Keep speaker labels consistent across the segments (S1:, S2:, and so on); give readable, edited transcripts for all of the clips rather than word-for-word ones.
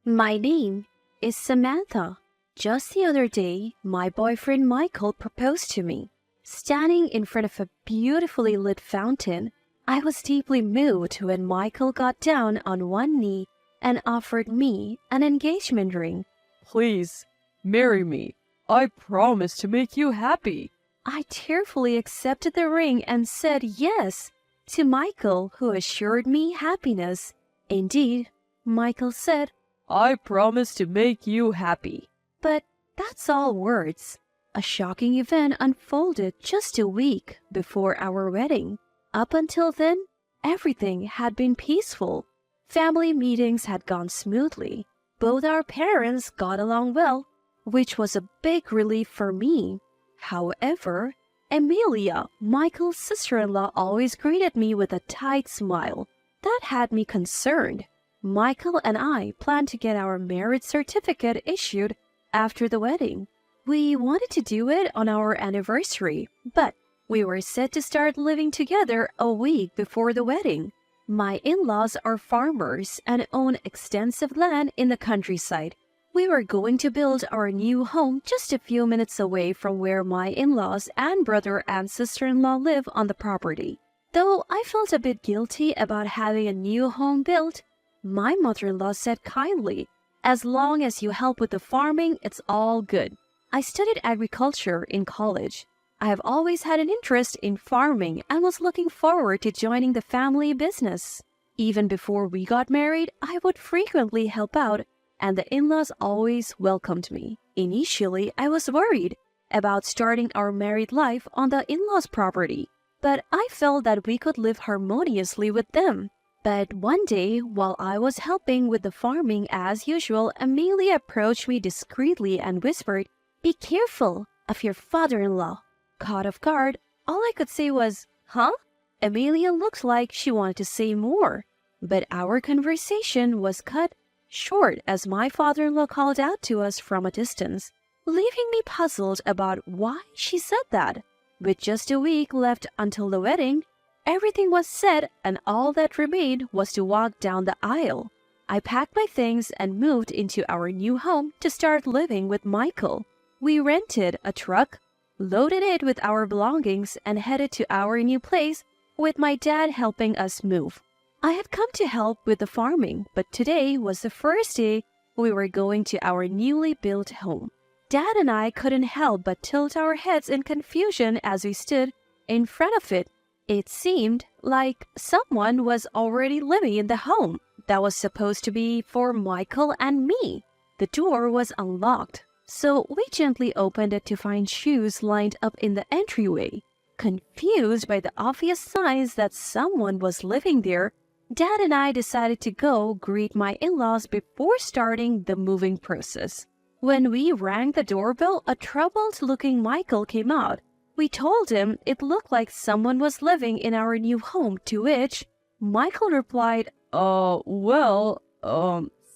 S1: My name is Samantha. Just the other day, my boyfriend Michael proposed to me. Standing in front of a beautifully lit fountain, I was deeply moved when Michael got down on one knee and offered me an engagement ring.
S2: Please, marry me. I promise to make you happy.
S1: I tearfully accepted the ring and said yes to Michael, who assured me happiness. Indeed, Michael said,
S2: I promise to make you happy.
S1: but that's all words. A shocking event unfolded just a week before our wedding. Up until then, everything had been peaceful. Family meetings had gone smoothly. Both our parents got along well, which was a big relief for me. However, Amelia, Michael's sister-in-law, always greeted me with a tight smile. That had me concerned. Michael and I planned to get our marriage certificate issued after the wedding. We wanted to do it on our anniversary, but we were set to start living together a week before the wedding. My in-laws are farmers and own extensive land in the countryside. We were going to build our new home just a few minutes away from where my in-laws and brother and sister-in-law live on the property. Though I felt a bit guilty about having a new home built, my mother-in-law said kindly, "As long as you help with the farming, it's all good." I studied agriculture in college. I have always had an interest in farming and was looking forward to joining the family business. Even before we got married, I would frequently help out, and the in-laws always welcomed me. Initially, I was worried about starting our married life on the in-laws' property, but I felt that we could live harmoniously with them. But one day, while I was helping with the farming as usual, Amelia approached me discreetly and whispered, "Be careful of your father-in-law." Caught off guard, all I could say was, "Huh?" Amelia looked like she wanted to say more, but our conversation was cut short as my father-in-law called out to us from a distance, leaving me puzzled about why she said that. With just a week left until the wedding, everything was set and all that remained was to walk down the aisle. I packed my things and moved into our new home to start living with Michael. We rented a truck, loaded it with our belongings, and headed to our new place, with my dad helping us move. I had come to help with the farming, but today was the first day we were going to our newly built home. Dad and I couldn't help but tilt our heads in confusion as we stood in front of it. It seemed like someone was already living in the home that was supposed to be for Michael and me. The door was unlocked, so we gently opened it to find shoes lined up in the entryway. Confused by the obvious signs that someone was living there, Dad and I decided to go greet my in-laws before starting the moving process. When we rang the doorbell, a troubled-looking Michael came out. We told him it looked like someone was living in our new home, to which Michael replied,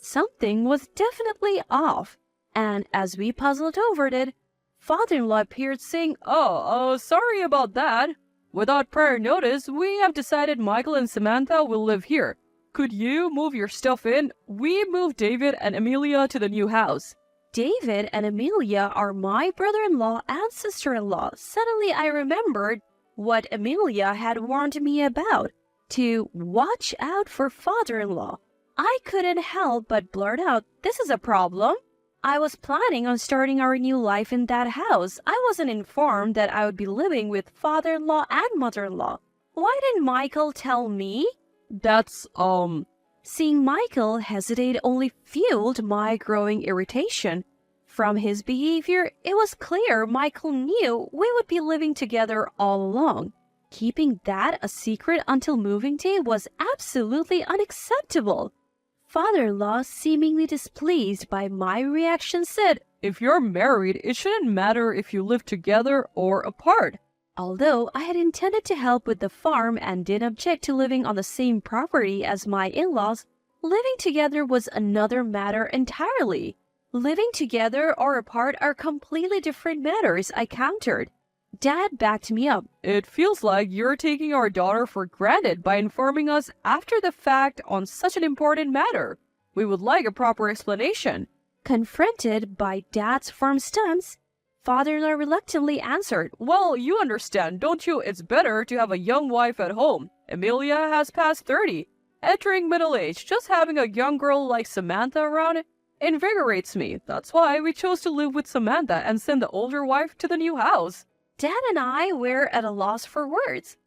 S1: something was definitely off. And as we puzzled over it, father-in-law appeared saying,
S2: Sorry about that. Without prior notice, we have decided Michael and Samantha will live here. Could you move your stuff in? We moved David and Amelia to the new house.
S1: David and Amelia are my brother-in-law and sister-in-law. Suddenly I remembered what Amelia had warned me about, to watch out for father-in-law. I couldn't help but blurt out, "This is a problem." I was planning on starting our new life in that house. I wasn't informed that I would be living with father-in-law and mother-in-law. Why didn't Michael tell me?
S2: That's,
S1: Seeing Michael hesitate only fueled my growing irritation. From his behavior, it was clear Michael knew we would be living together all along. Keeping that a secret until moving day was absolutely unacceptable. Father-in-law, seemingly displeased by my reaction, said,
S2: If you're married, it shouldn't matter if you live together or apart.
S1: Although I had intended to help with the farm and didn't object to living on the same property as my in-laws, living together was another matter entirely. Living together or apart are completely different matters, I countered. Dad backed me up.
S2: It feels like you're taking our daughter for granted by informing us after the fact on such an important matter. We would like a proper explanation.
S1: Confronted by Dad's firm stance, father-in-law reluctantly answered,
S2: Well, you understand, don't you? It's better to have a young wife at home. Emilia has passed 30, entering middle age. Just having a young girl like Samantha around invigorates me. That's why we chose to live with Samantha and send the older wife to the new house.
S1: Dad and I were at a loss for words.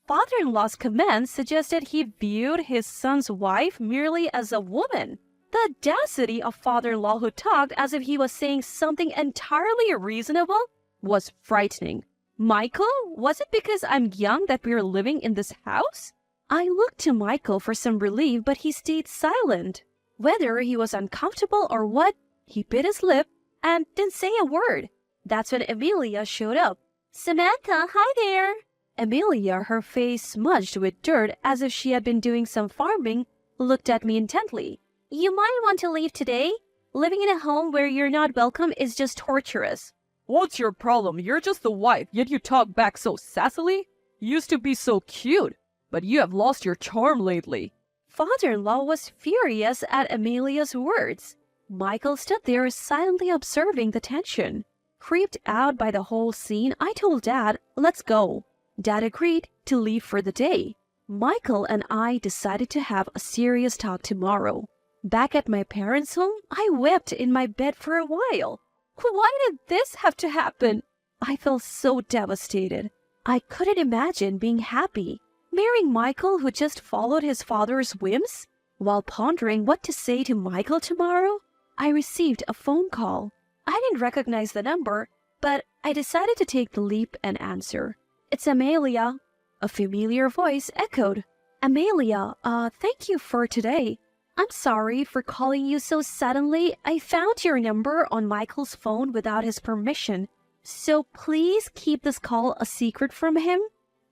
S1: Father-in-law's comment suggested he viewed his son's wife merely as a woman. The audacity of father-in-law who talked as if he was saying something entirely reasonable was frightening. Michael, was it because I'm young that we're living in this house? I looked to Michael for some relief, but he stayed silent. Whether he was uncomfortable or what, he bit his lip and didn't say a word. That's when Emilia showed up. Samantha, hi there. Emilia, her face smudged with dirt as if she had been doing some farming, looked at me intently. You might want to leave today. Living in a home where you're not welcome is just torturous.
S2: What's your problem? You're just the wife, yet you talk back so sassily? You used to be so cute, but you have lost your charm lately.
S1: Father-in-law was furious at Amelia's words. Michael stood there silently observing the tension. Creeped out by the whole scene, I told Dad, let's go. Dad agreed to leave for the day. Michael and I decided to have a serious talk tomorrow. Back at my parents' home, I wept in my bed for a while. Why did this have to happen? I felt so devastated. I couldn't imagine being happy, marrying Michael who just followed his father's whims. While pondering what to say to Michael tomorrow, I received a phone call. I didn't recognize the number, but I decided to take the leap and answer. It's Amelia. A familiar voice echoed. Amelia, thank you for today. I'm sorry for calling you so suddenly. I found your number on Michael's phone without his permission. So please keep this call a secret from him.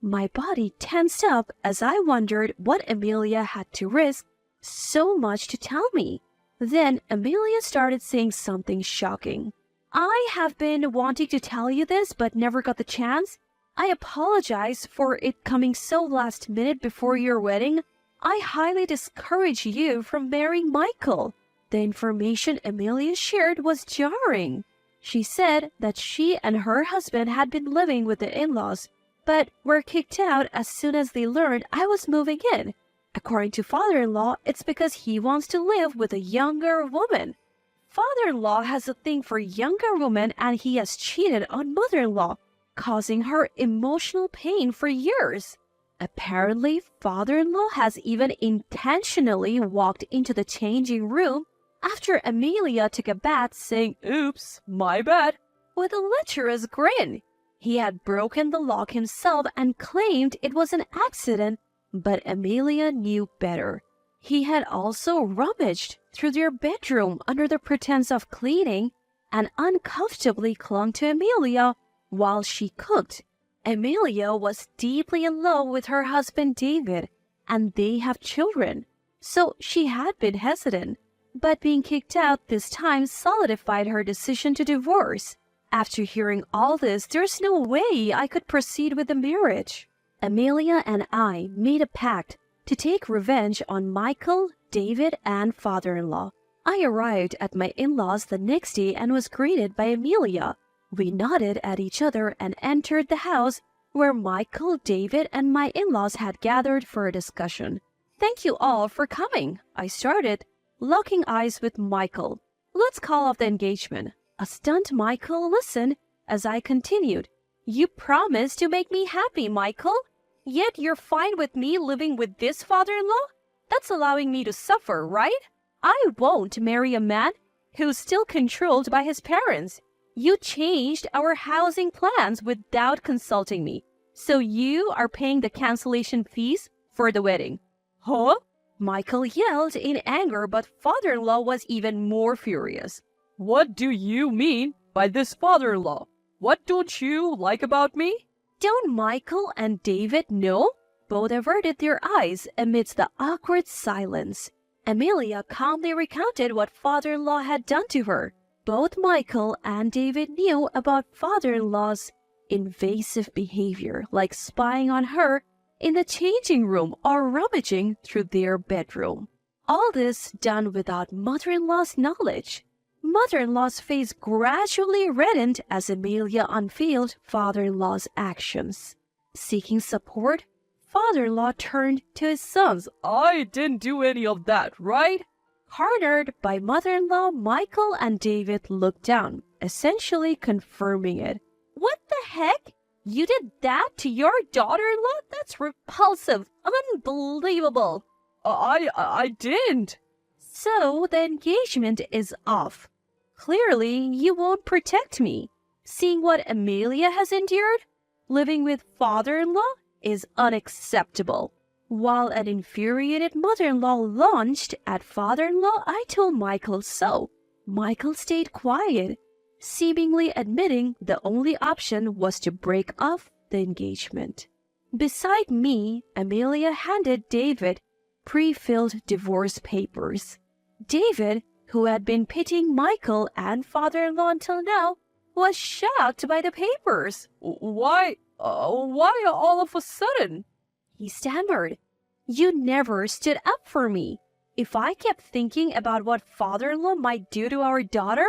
S1: My body tensed up as I wondered what Amelia had to risk so much to tell me. Then Amelia started saying something shocking. I have been wanting to tell you this but never got the chance. I apologize for it coming so last minute before your wedding. I highly discourage you from marrying Michael. The information Amelia shared was jarring. She said that she and her husband had been living with the in-laws, but were kicked out as soon as they learned I was moving in. According to father-in-law, it's because he wants to live with a younger woman. Father-in-law has a thing for younger women and he has cheated on mother-in-law, causing her emotional pain for years. Apparently, father-in-law has even intentionally walked into the changing room after Amelia took a bath saying, "Oops, my bad," with a lecherous grin. He had broken the lock himself and claimed it was an accident, but Amelia knew better. He had also rummaged through their bedroom under the pretense of cleaning and uncomfortably clung to Amelia while she cooked. Amelia was deeply in love with her husband David, and they have children, so she had been hesitant. But being kicked out this time solidified her decision to divorce. After hearing all this, there's no way I could proceed with the marriage. Amelia and I made a pact to take revenge on Michael, David, and father-in-law. I arrived at my in-laws the next day and was greeted by Amelia. We nodded at each other and entered the house where Michael, David, and my in-laws had gathered for a discussion. Thank you all for coming, I started, locking eyes with Michael. Let's call off the engagement. A stunned Michael listened as I continued. You promised to make me happy, Michael. Yet you're fine with me living with this father-in-law? That's allowing me to suffer, right? I won't marry a man who's still controlled by his parents. You changed our housing plans without consulting me. So you are paying the cancellation fees for the wedding. Huh? Michael yelled in anger, but father-in-law was even more furious.
S2: What do you mean by this father-in-law? What don't you like about me?
S1: Don't Michael and David know? Both averted their eyes amidst the awkward silence. Amelia calmly recounted what father-in-law had done to her. Both Michael and David knew about father-in-law's invasive behavior, like spying on her in the changing room or rummaging through their bedroom. All this done without mother-in-law's knowledge. Mother-in-law's face gradually reddened as Amelia unveiled father-in-law's actions. Seeking support, father-in-law turned to his sons.
S2: I didn't do any of that, right?
S1: Cornered by mother-in-law, Michael and David looked down, essentially confirming it. What the heck? You did that to your daughter-in-law? That's repulsive. Unbelievable.
S2: I didn't.
S1: So the engagement is off. Clearly, you won't protect me. Seeing what Amelia has endured, living with father-in-law is unacceptable. While an infuriated mother-in-law launched at father-in-law, I told Michael so. Michael stayed quiet, seemingly admitting the only option was to break off the engagement. Beside me, Amelia handed David pre-filled divorce papers. David, who had been pitying Michael and father-in-law until now, was shocked by the papers.
S2: Why all of a sudden?
S1: He stammered. You never stood up for me. If I kept thinking about what father-in-law might do to our daughter,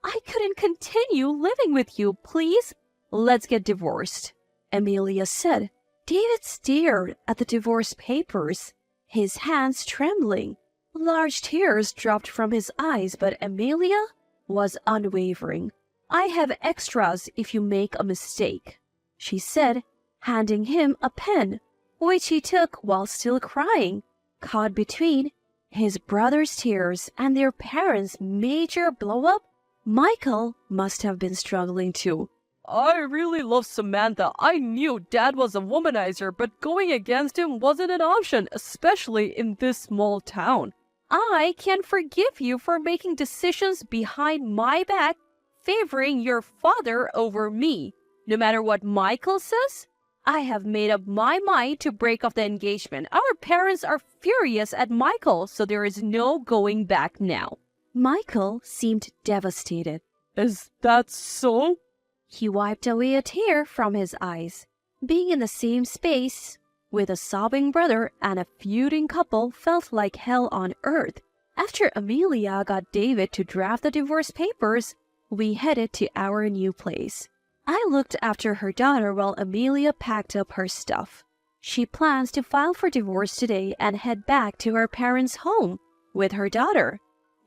S1: I couldn't continue living with you. Please, let's get divorced, Amelia said. David stared at the divorce papers, his hands trembling. Large tears dropped from his eyes, but Amelia was unwavering. I have extras if you make a mistake, she said, handing him a pen, which he took while still crying. Caught between his brother's tears and their parents' major blow-up, Michael must have been struggling too.
S2: I really love Samantha. I knew Dad was a womanizer, but going against him wasn't an option, especially in this small town.
S1: I can forgive you for making decisions behind my back, favoring your father over me. No matter what Michael says, I have made up my mind to break off the engagement. Our parents are furious at Michael, so there is no going back now. Michael seemed devastated.
S2: Is that so?
S1: He wiped away a tear from his eyes. Being in the same space with a sobbing brother and a feuding couple felt like hell on earth. After Amelia got David to draft the divorce papers, we headed to our new place. I looked after her daughter while Amelia packed up her stuff. She plans to file for divorce today and head back to her parents' home with her daughter.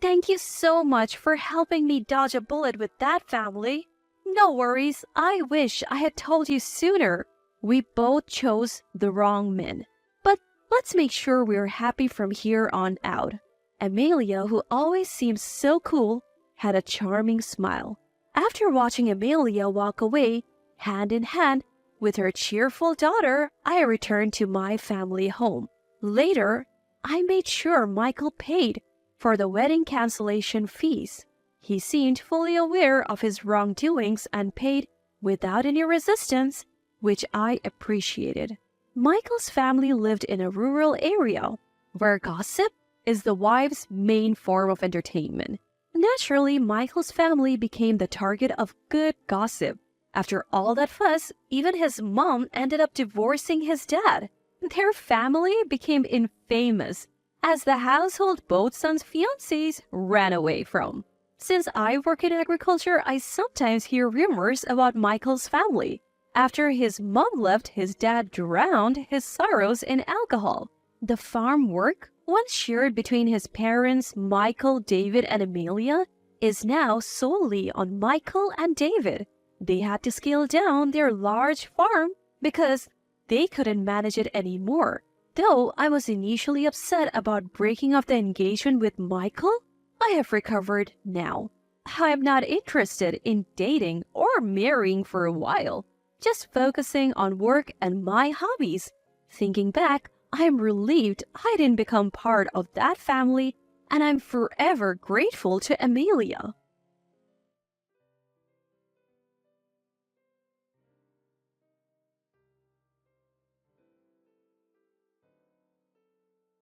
S1: Thank you so much for helping me dodge a bullet with that family. No worries, I wish I had told you sooner. We both chose the wrong men. But let's make sure we're happy from here on out. Amelia, who always seems so cool, had a charming smile. After watching Amelia walk away, hand in hand, with her cheerful daughter, I returned to my family home. Later, I made sure Michael paid for the wedding cancellation fees. He seemed fully aware of his wrongdoings and paid without any resistance, which I appreciated. Michael's family lived in a rural area where gossip is the wife's main form of entertainment. Naturally, Michael's family became the target of good gossip. After all that fuss, even his mom ended up divorcing his dad. Their family became infamous as the household both sons' fiancés ran away from. Since I work in agriculture, I sometimes hear rumors about Michael's family. After his mom left, his dad drowned his sorrows in alcohol. The farm work, once shared between his parents, Michael, David, and Amelia, is now solely on Michael and David. They had to scale down their large farm because they couldn't manage it anymore. Though I was initially upset about breaking off the engagement with Michael, I have recovered now. I'm not interested in dating or marrying for a while, just focusing on work and my hobbies. Thinking back, I'm relieved I didn't become part of that family, and I'm forever grateful to Amelia.